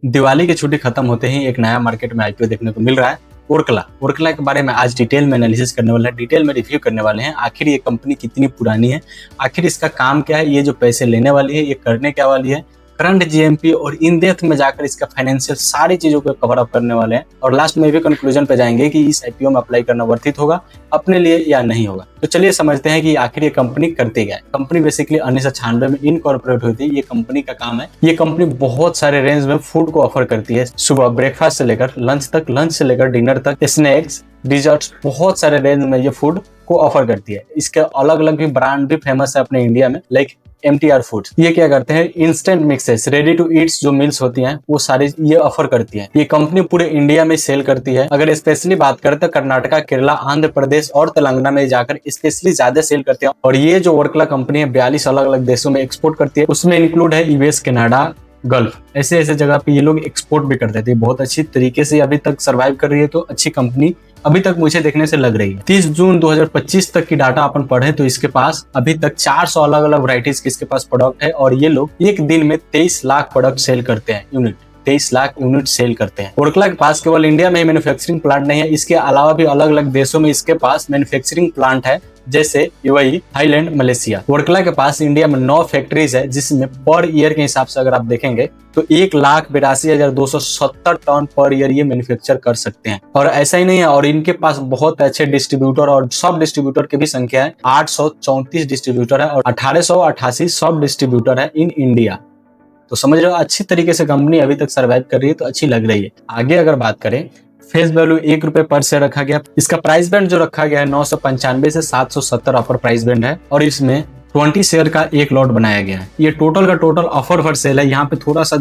दिवाली की छुट्टी खत्म होते ही एक नया मार्केट में आईपीओ देखने को मिल रहा है। ओरकला के बारे में आज डिटेल में एनालिसिस करने वाले हैं, डिटेल में रिव्यू करने वाले हैं। आखिर ये कंपनी कितनी पुरानी है, आखिर इसका काम क्या है, ये जो पैसे लेने वाली है ये करने क्या वाली है, करंट जीएमपी और इन डेप्थ में जाकर इसका फाइनेंशियल सारी चीजों को कवर अप करने वाले हैं। और लास्ट में भी कंक्लूजन पे जाएंगे कि इस आईपीओ में अप्लाई करना वर्थित होगा अपने लिए या नहीं होगा। तो चलिए समझते हैं कि आखिर ये कंपनी करती क्या है। कंपनी बेसिकली 1996 में इनकॉर्पोरेट हुई थी। ये कंपनी का काम है, ये कंपनी बहुत सारे रेंज में फूड को ऑफर करती है, सुबह ब्रेकफास्ट से लेकर लंच तक, लंच से लेकर डिनर तक, स्नैक्स, डिजर्ट्स, बहुत सारे रेंज में ये फूड को ऑफर करती है। इसके अलग अलग भी ब्रांड भी फेमस है अपने इंडिया में, लाइक MTR फूड्स। ये क्या करते हैं, instant mixes, ready to eats जो मील्स होती हैं वो सारी ये ऑफर करती है। ये कंपनी पूरे इंडिया में सेल करती है। अगर स्पेशली बात करें तो कर्नाटका, केरला, आंध्र प्रदेश और तेलंगाना में जाकर स्पेशली ज्यादा सेल करती है। और ये जो ओरकला कंपनी है 42 अलग अलग देशों में एक्सपोर्ट करती है। उसमें इंक्लूड है यूएस, कनाडा, गल्फ, ऐसे ऐसे जगह पे ये लोग एक्सपोर्ट भी करते थे। बहुत अच्छी तरीके से अभी तक सर्वाइव कर रही है। तो अच्छी कंपनी अभी तक मुझे देखने से लग रही है। 30 जून 2025 तक की डाटा अपन पढ़े तो इसके पास अभी तक 400 अलग अलग वैरायटीज के इसके पास प्रोडक्ट है। और ये लोग एक दिन में 23 लाख प्रोडक्ट सेल करते हैं, यूनिट 23 लाख यूनिट सेल करते हैं। ओरकला के पास केवल इंडिया में ही मैन्युफैक्चरिंग प्लांट नहीं है, इसके अलावा भी अलग अलग देशों में इसके पास मैन्युफैक्चरिंग प्लांट है, जैसे यूएई, थाईलैंड, मलेशिया। ओरकला के पास इंडिया में 9 फैक्ट्रीज है, जिसमें पर ईयर के हिसाब से अगर आप देखेंगे तो 1,82,270 टन पर ईयर ये मैन्युफैक्चर कर सकते हैं। और ऐसा ही नहीं है, और इनके पास बहुत अच्छे डिस्ट्रीब्यूटर और सब डिस्ट्रीब्यूटर की भी संख्या है। 834 डिस्ट्रीब्यूटर है और 1888 सब डिस्ट्रीब्यूटर है इन इंडिया। तो समझ रहे हो, अच्छी तरीके से कंपनी अभी तक सर्वाइव कर रही है, तो अच्छी लग रही है। आगे अगर बात करें, फेस वैल्यू ₹1 पर शेयर रखा गया। इसका प्राइस बैंड जो रखा गया है 995 से 770 ऑफर प्राइस बैंड है। और इसमें 20 शेयर का एक लॉट बनाया गया है। ये टोटल का टोटल ऑफर फॉर सेल है। यहाँ पे थोड़ा सा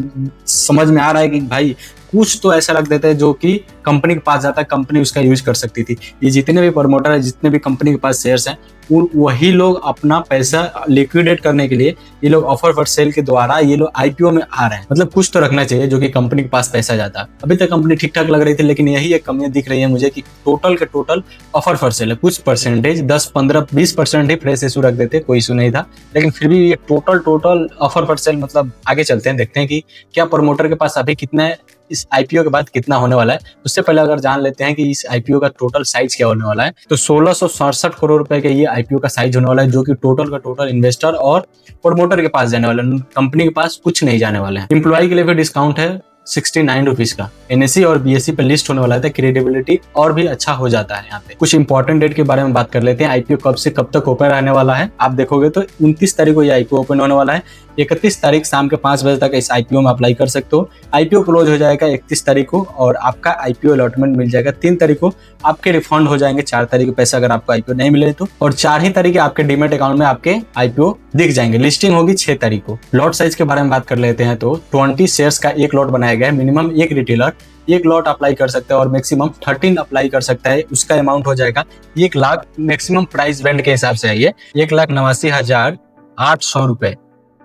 समझ में आ रहा है कि भाई कुछ तो ऐसा लग देता है जो कि कंपनी के पास जाता है, कंपनी उसका यूज कर सकती थी। ये जितने भी प्रमोटर है, जितने भी कंपनी के पास शेयर्स हैं, वही लोग अपना पैसा लिक्विडेट करने के लिए ये लोग ऑफर फॉर सेल के द्वारा ये लोग आईपीओ में आ रहे हैं। मतलब कुछ तो रखना चाहिए जो कि कंपनी के पास पैसा जाता है। अभी तक कंपनी ठीक ठाक लग रही थी, लेकिन यही एक कमियां दिख रही है मुझे कि टोटल के टोटल ऑफर फॉर सेल है। कुछ परसेंटेज 10, 15, 20% ही फ्रेश इशू रख देते, कोई इशू नहीं था। लेकिन फिर भी ये टोटल ऑफर फॉर सेल, मतलब आगे चलते हैं, देखते हैं कि क्या प्रमोटर के पास अभी कितना है, इस आईपीओ के बाद कितना होने वाला है। उससे पहले अगर जान लेते हैं कि इस आईपीओ का टोटल साइज क्या होने वाला है, तो 1667 करोड़ रुपए का ये आईपीओ का साइज होने वाला है, जो कि टोटल का टोटल इन्वेस्टर और प्रमोटर के पास जाने वाला है। कंपनी के पास कुछ नहीं जाने वाला है। एम्प्लॉय के लिए भी डिस्काउंट है 69 रुपीज का। NSE और BSE पे लिस्ट होने वाला था, क्रेडिबिलिटी और भी अच्छा हो जाता है। यहाँ पे कुछ इंपॉर्टेंट डेट के बारे में बात कर लेते हैं। आईपीओ कब से कब तक ओपन रहने वाला है, आप देखोगे तो 29 तारीख को ये आईपीओ ओपन होने वाला है। 31 तारीख शाम के 5 बजे तक इस आईपीओ में अप्लाई कर सकते हो। आईपीओ क्लोज हो जाएगा 31 तारीख को और आपका आईपीओ अलॉटमेंट मिल जाएगा 3 तारीख को। आपके रिफंड हो जाएंगे 4 तारीख को पैसा अगर आपको आईपीओ नहीं मिले तो, और 4 ही तारीख आपके डीमेट अकाउंट में आपके आईपीओ दिख जाएंगे। लिस्टिंग होगी 6 तारीख को। लॉट साइज के बारे में बात कर लेते हैं तो 20 शेयर्स का एक लॉट बनाया गया है। मिनिमम एक रिटेलर एक लॉट अप्लाई कर सकता है और मैक्सिमम 13 अप्लाई कर सकता है। उसका अमाउंट हो जाएगा 1 लाख। मैक्सिमम प्राइस बैंड के हिसाब से है ये 1,89,800 रुपए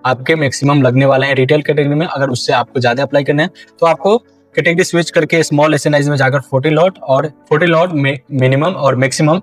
आपके मैक्सिमम लगने वाले हैं रिटेल कैटेगरी में। अगर उससे आपको ज्यादा अप्लाई करना है तो आपको कैटेगरी स्विच करके स्मॉल एसएनआई में जाकर 40 लॉट मिनिमम और मैक्सिमम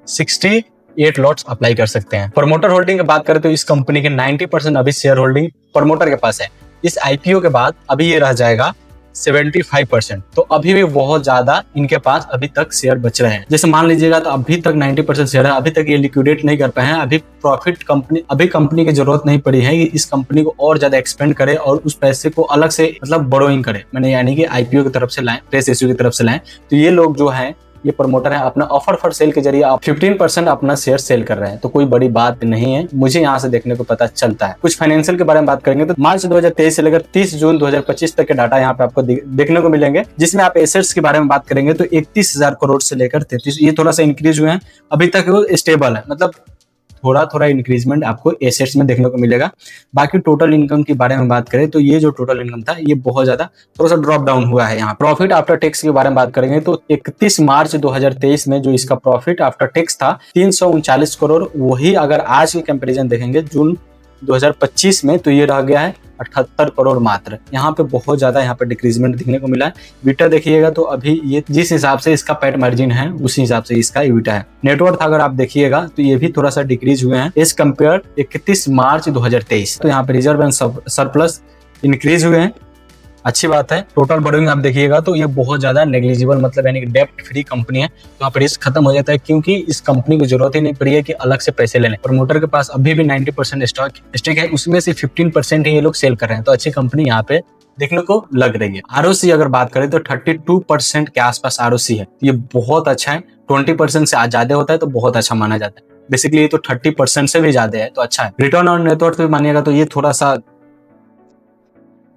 68 लॉट्स अप्लाई कर सकते हैं। प्रमोटर होल्डिंग की बात करें तो इस कंपनी के 90% अभी शेयर होल्डिंग प्रमोटर के पास है। इस आईपीओ के बाद अभी ये रह जाएगा 75%। तो अभी भी बहुत ज्यादा इनके पास अभी तक शेयर बच रहे हैं। जैसे मान लीजिएगा तो अभी तक 90% शेयर है, अभी तक ये लिक्विडेट नहीं कर पाए हैं। अभी प्रॉफिट कंपनी की जरूरत नहीं पड़ी है कि इस कंपनी को और ज्यादा एक्सपेंड करे और उस पैसे को अलग से मतलब बोरोइंग करे, मैंने यानी कि आईपीओ की तरफ से लाएं, फ्रेश इश्यू की तरफ से लाएं। तो ये लोग जो है, ये प्रमोटर है, अपना ऑफर फॉर सेल के जरिए आप 15% अपना शेयर सेल कर रहे हैं। तो कोई बड़ी बात नहीं है, मुझे यहाँ से देखने को पता चलता है। कुछ फाइनेंशियल के बारे में बात करेंगे तो मार्च 2023 से लेकर 30 जून 2025 तक के डाटा यहाँ पे आपको देखने को मिलेंगे, जिसमें आप एसेट्स के बारे में बात करेंगे तो 31,000 करोड़ से लेकर 33, ये थोड़ा सा इंक्रीज हुए हैं। अभी तक वो स्टेबल है, मतलब थोड़ा इंक्रीजमेंट आपको एसेट्स में देखने को मिलेगा। बाकी टोटल इनकम के बारे में बात करें तो ये जो टोटल इनकम था ये बहुत ज्यादा थोड़ा सा ड्रॉप डाउन हुआ है। यहाँ प्रॉफिट आफ्टर टैक्स के बारे में बात करेंगे तो 31 मार्च 2023 में जो इसका प्रॉफिट आफ्टर टैक्स था 339 करोड़, वही अगर आज की कंपैरिजन देखेंगे जून 2025 में तो ये रह गया है 78 करोड़ मात्र। यहाँ पे बहुत ज्यादा यहाँ पे डिक्रीजमेंट दिखने को मिला है। ईबिटा देखिएगा तो अभी ये जिस हिसाब से इसका पैट मार्जिन है उसी हिसाब से इसका ईबिटा है। नेटवर्थ अगर आप देखिएगा तो ये भी थोड़ा सा डिक्रीज हुए हैं एज कम्पेयर 31 मार्च 2023। तो यहाँ पे रिजर्व एंड सरप्लस इंक्रीज हुए हैं अच्छी बात है। टोटल बोरोइंग आप देखिएगा तो ये बहुत ज्यादा नेग्लिजिबल, मतलब यानी कि डेप्ट फ्री कंपनी है, तो यहाँ पर रिस्क खत्म हो जाता है, क्योंकि इस कंपनी को जरूरत ही नहीं पड़ी है कि अलग से पैसे लेने। प्रमोटर के पास अभी भी 90% स्टॉक है, उसमें से 15% ही ये लोग सेल कर रहे हैं, तो अच्छी कंपनी यहाँ पे देखने को लग रही है। आरओसी अगर बात करें तो 32% के आसपास आरओसी है, ये बहुत अच्छा है। 20% से ज्यादा होता है तो बहुत अच्छा माना जाता है। बेसिकली ये तो 30% से भी ज्यादा है, तो अच्छा है। रिटर्न ऑन नेटवर्थ भी मानिएगा तो ये थोड़ा सा,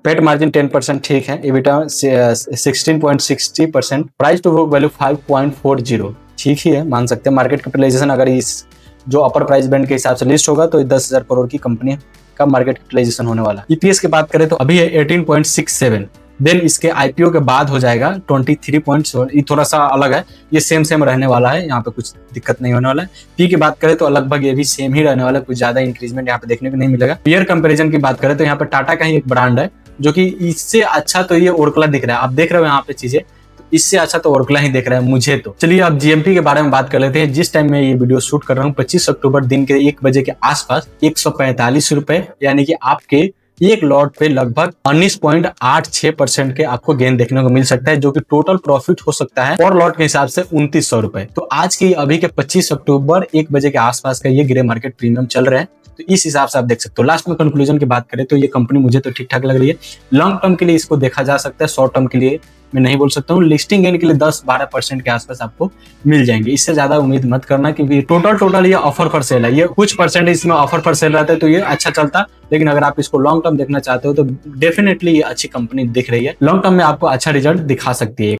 पेट मार्जिन 10% ठीक है, EBITDA 16.60%, price to book value 5.40 ठीक ही है, मान सकते हैं। मार्केट कैपिटलाइजेशन अगर इस जो अपर प्राइस बैंड के हिसाब से लिस्ट होगा तो 10,000 करोड़ की कंपनी का मार्केट कैपिटलाइजेशन होने वाला। ईपीएस की बात करें तो अभी है 18.67, देन इसके आईपीओ के बाद हो जाएगा 23.7, ये थोड़ा सा अलग है, ये सेम रहने वाला है, यहाँ पे कुछ दिक्कत नहीं होने वाला है। पी की बात करें तो लगभग ये भी सेम ही रहने वाला है, कुछ ज्यादा इंक्रीजमेंट यहाँ पे देखने को नहीं मिलेगा। पीयर कंपैरिजन की बात करें तो यहाँ पे टाटा का ही एक ब्रांड है जो कि इससे अच्छा तो ये ओरकला दिख रहा है, आप देख रहे हो यहाँ पे चीजें, तो इससे अच्छा तो ओरकला ही दिख रहा है मुझे तो। चलिए अब जीएमपी के बारे में बात कर लेते हैं। जिस टाइम में ये वीडियो शूट कर रहा हूँ 25 अक्टूबर दिन के 1 बजे के आसपास 145 रुपए, यानी कि आपके एक लॉट पे लगभग 19.86% के आपको गेन देखने को मिल सकता है, जो कि टोटल प्रॉफिट हो सकता है पर लॉट के हिसाब से 2900 रुपए। तो आज की अभी के 25 अक्टूबर 1 बजे के आसपास का ये ग्रे मार्केट प्रीमियम चल रहे हैं, तो इस हिसाब से आप देख सकते हो। लास्ट में कंक्लूजन की बात करें तो ये कंपनी मुझे तो ठीक ठाक लग रही है। लॉन्ग टर्म के लिए इसको देखा जा सकता है, शॉर्ट टर्म के लिए मैं नहीं बोल सकता हूँ। लिस्टिंग गेन के लिए 10-12% के आसपास आपको मिल जाएंगे, इससे ज्यादा उम्मीद मत करना, क्योंकि टोटल ये ऑफर पर सेल है, ये कुछ परसेंट इसमें ऑफर पर सेल रहता है तो ये अच्छा चलता। लेकिन अगर आप इसको लॉन्ग टर्म देखना चाहते हो तो डेफिनेटली ये अच्छी कंपनी दिख रही है, लॉन्ग टर्म में आपको अच्छा रिजल्ट दिखा सकती है।